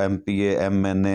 MPA MNA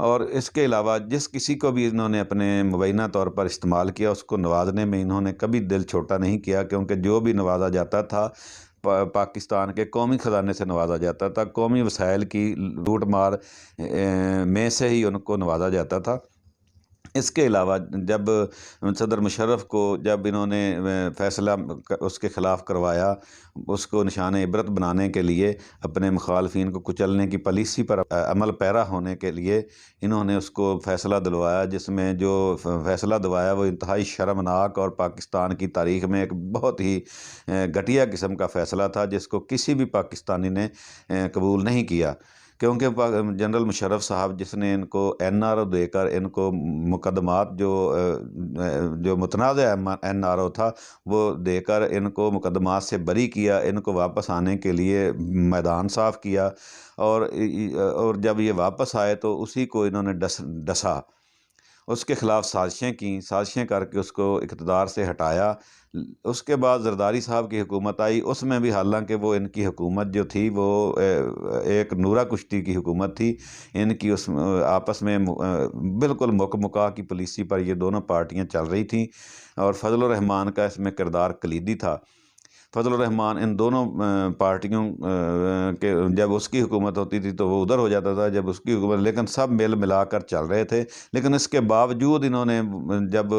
اور اس کے علاوہ جس کسی کو بھی انہوں نے اپنے مبینہ طور پر استعمال کیا، اس کو نوازنے میں انہوں نے کبھی دل چھوٹا نہیں کیا، کیونکہ جو بھی نوازا جاتا تھا پاکستان کے قومی خزانے سے نوازا جاتا تھا، قومی وسائل کی لوٹ مار میں سے ہی ان کو نوازا جاتا تھا۔ اس کے علاوہ جب صدر مشرف کو جب انہوں نے فیصلہ اس کے خلاف کروایا، اس کو نشان عبرت بنانے کے لیے، اپنے مخالفین کو کچلنے کی پالیسی پر عمل پیرا ہونے کے لیے انہوں نے اس کو فیصلہ دلوایا، جس میں جو فیصلہ دلوایا وہ انتہائی شرمناک اور پاکستان کی تاریخ میں ایک بہت ہی گھٹیا قسم کا فیصلہ تھا، جس کو کسی بھی پاکستانی نے قبول نہیں کیا، کیونکہ جنرل مشرف صاحب جس نے ان کو این آر او دے کر ان کو مقدمات جو متنازع این آر او تھا وہ دے کر ان کو مقدمات سے بری کیا، ان کو واپس آنے کے لیے میدان صاف کیا، اور جب یہ واپس آئے تو اسی کو انہوں نے ڈسا، اس کے خلاف سازشیں کر کے اس کو اقتدار سے ہٹایا۔ اس کے بعد زرداری صاحب کی حکومت آئی، اس میں بھی حالانکہ وہ ان کی حکومت جو تھی وہ ایک نورہ کشتی کی حکومت تھی، ان کی اس آپس میں بالکل مکا کی پالیسی پر یہ دونوں پارٹیاں چل رہی تھیں، اور فضل الرحمان کا اس میں کردار کلیدی تھا۔ فضل الرحمان ان دونوں پارٹیوں کے جب اس کی حکومت ہوتی تھی تو وہ ادھر ہو جاتا تھا، جب اس کی حکومت، لیکن سب مل ملا کر چل رہے تھے۔ لیکن اس کے باوجود انہوں نے جب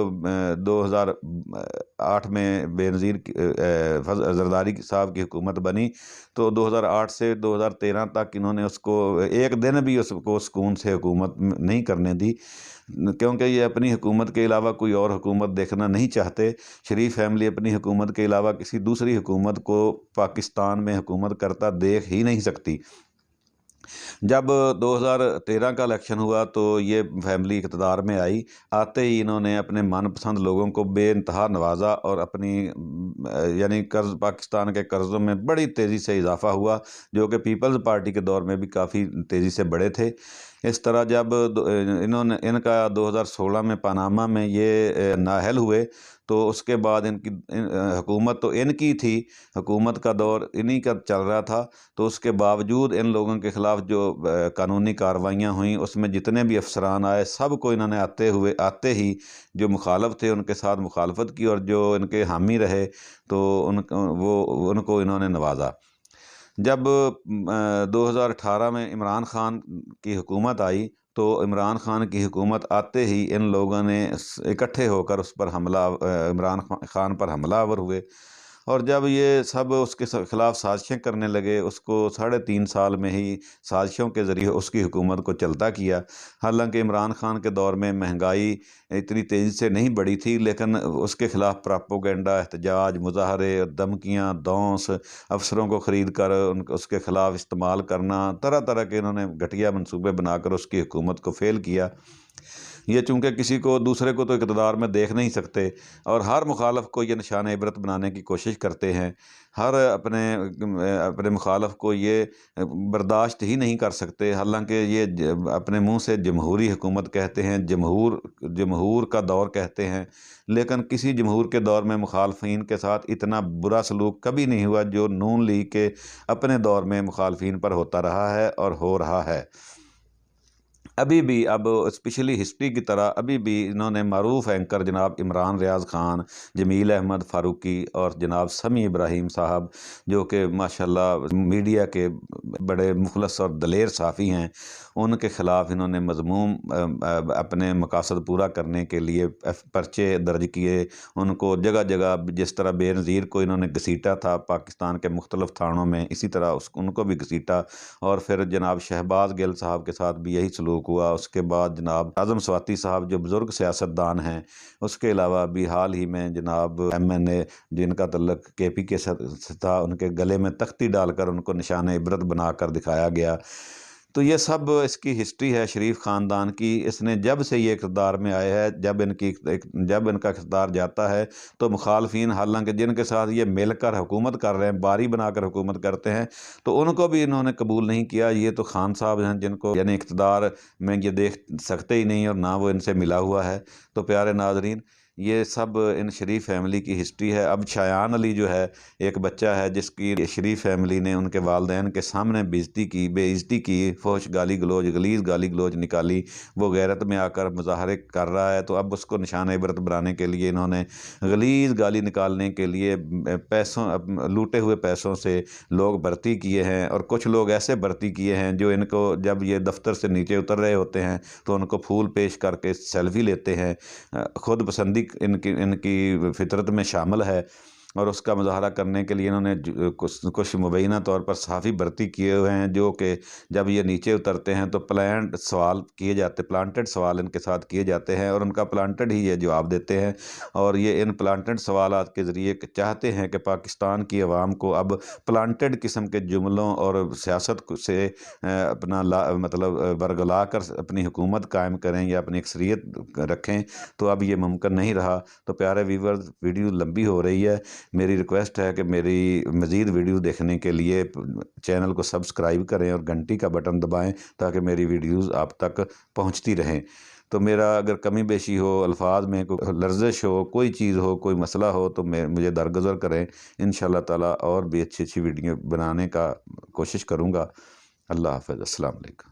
2008 میں بے نظیر زرداری صاحب کی حکومت بنی تو 2008 سے 2013 تک انہوں نے اس کو ایک دن بھی اس کو سکون سے حکومت نہیں کرنے دی، کیونکہ یہ اپنی حکومت کے علاوہ کوئی اور حکومت دیکھنا نہیں چاہتے۔ شریف فیملی اپنی حکومت کے علاوہ کسی دوسری حکومت کو پاکستان میں حکومت کرتا دیکھ ہی نہیں سکتی۔ جب 2013 کا الیکشن ہوا تو یہ فیملی اقتدار میں آئی، آتے ہی انہوں نے اپنے من پسند لوگوں کو بے انتہا نوازا، اور اپنی یعنی پاکستان کے قرضوں میں بڑی تیزی سے اضافہ ہوا، جو کہ پیپلز پارٹی کے دور میں بھی کافی تیزی سے بڑھے تھے۔ اس طرح جب ان کا 2016 میں پاناما میں یہ نااہل ہوئے تو اس کے بعد ان کی حکومت تو ان کی تھی، حکومت کا دور انہی کا چل رہا تھا، تو اس کے باوجود ان لوگوں کے خلاف جو قانونی کارروائیاں ہوئیں اس میں جتنے بھی افسران آئے سب کو انہوں نے آتے ہی جو مخالف تھے ان کے ساتھ مخالفت کی، اور جو ان کے حامی رہے تو ان کو انہوں نے نوازا۔ جب 2018 میں عمران خان کی حکومت آئی تو عمران خان کی حکومت آتے ہی ان لوگوں نے اکٹھے ہو کر اس پر عمران خان پر حملہ آور ہوئے، اور جب یہ سب اس کے خلاف سازشیں کرنے لگے، اس کو 3.5 سال میں ہی سازشوں کے ذریعے اس کی حکومت کو چلتا کیا۔ حالانکہ عمران خان کے دور میں مہنگائی اتنی تیزی سے نہیں بڑھی تھی، لیکن اس کے خلاف پراپوگنڈا، احتجاج، مظاہرے، دھمکیاں، دونس، افسروں کو خرید کر اس کے خلاف استعمال کرنا، طرح طرح کے انہوں نے گھٹیا منصوبے بنا کر اس کی حکومت کو فیل کیا۔ یہ چونکہ کسی کو دوسرے کو تو اقتدار میں دیکھ نہیں سکتے، اور ہر مخالف کو یہ نشان عبرت بنانے کی کوشش کرتے ہیں، ہر اپنے مخالف کو یہ برداشت ہی نہیں کر سکتے، حالانکہ یہ اپنے منہ سے جمہوری حکومت کہتے ہیں، جمہور کا دور کہتے ہیں، لیکن کسی جمہور کے دور میں مخالفین کے ساتھ اتنا برا سلوک کبھی نہیں ہوا جو نون لیگ کے اپنے دور میں مخالفین پر ہوتا رہا ہے اور ہو رہا ہے۔ ابھی بھی اب اسپیشلی ہسٹری کی طرح ابھی بھی انہوں نے معروف اینکر جناب عمران ریاض خان، جمیل احمد فاروقی اور جناب سمیع ابراہیم صاحب، جو کہ ماشاءاللہ میڈیا کے بڑے مخلص اور دلیر صحافی ہیں، ان کے خلاف انہوں نے مذموم اپنے مقاصد پورا کرنے کے لیے پرچے درج کیے، ان کو جگہ جگہ جس طرح بے نظیر کو انہوں نے گھسیٹا تھا پاکستان کے مختلف تھانوں میں، اسی طرح ان کو بھی گھسیٹا، اور پھر جناب شہباز گل صاحب کے ساتھ بھی یہی سلوک ہوا۔ اس کے بعد جناب اعظم سواتی صاحب جو بزرگ سیاستدان ہیں، اس کے علاوہ بھی حال ہی میں جناب MNA جن کا تعلق KP کے سے تھا، ان کے گلے میں تختی ڈال کر ان کو نشان عبرت بنا کر دکھایا گیا۔ تو یہ سب اس کی ہسٹری ہے شریف خاندان کی۔ اس نے جب سے یہ اقتدار میں آئے ہے، جب ان کا اقتدار جاتا ہے تو مخالفین، حالانکہ جن کے ساتھ یہ مل کر حکومت کر رہے ہیں، باری بنا کر حکومت کرتے ہیں، تو ان کو بھی انہوں نے قبول نہیں کیا۔ یہ تو خان صاحب ہیں جن کو یعنی اقتدار میں یہ دیکھ سکتے ہی نہیں، اور نہ وہ ان سے ملا ہوا ہے۔ تو پیارے ناظرین، یہ سب ان شریف فیملی کی ہسٹری ہے۔ اب شایان علی جو ہے ایک بچہ ہے جس کی شریف فیملی نے ان کے والدین کے سامنے بے عزتی کی، فحش گالی گلوچ، غلیظ گالی گلوچ نکالی، وہ غیرت میں آ کر مظاہرے کر رہا ہے، تو اب اس کو نشان عبرت بنانے کے لیے انہوں نے غلیظ گالی نکالنے کے لیے لوٹے ہوئے پیسوں سے لوگ بھرتی کیے ہیں، اور کچھ لوگ ایسے بھرتی کیے ہیں جو ان کو جب یہ دفتر سے نیچے اتر رہے ہوتے ہیں تو ان کو پھول پیش کر کے سیلفی لیتے ہیں۔ خود پسندی ان کی فطرت میں شامل ہے، اور اس کا مظاہرہ کرنے کے لیے انہوں نے کچھ مبینہ طور پر صحافی بھرتی کیے ہوئے ہیں، جو کہ جب یہ نیچے اترتے ہیں تو پلانٹڈ سوال ان کے ساتھ کیے جاتے ہیں، اور ان کا پلانٹڈ ہی یہ جواب دیتے ہیں، اور یہ ان پلانٹڈ سوالات کے ذریعے چاہتے ہیں کہ پاکستان کی عوام کو اب پلانٹڈ قسم کے جملوں اور سیاست سے اپنا مطلب برگلا کر اپنی حکومت قائم کریں یا اپنی اکثریت رکھیں، تو اب یہ ممکن نہیں رہا۔ تو پیارے ویورز، ویڈیو لمبی ہو رہی ہے، میری ریکویسٹ ہے کہ میری مزید ویڈیو دیکھنے کے لیے چینل کو سبسکرائب کریں اور گھنٹی کا بٹن دبائیں تاکہ میری ویڈیوز آپ تک پہنچتی رہیں۔ تو میرا اگر کمی بیشی ہو، الفاظ میں کوئی لرزش ہو، کوئی چیز ہو، کوئی مسئلہ ہو، تو مجھے درگزر کریں، انشاءاللہ تعالیٰ اور بھی اچھی ویڈیو بنانے کا کوشش کروں گا۔ اللہ حافظ، السلام علیکم۔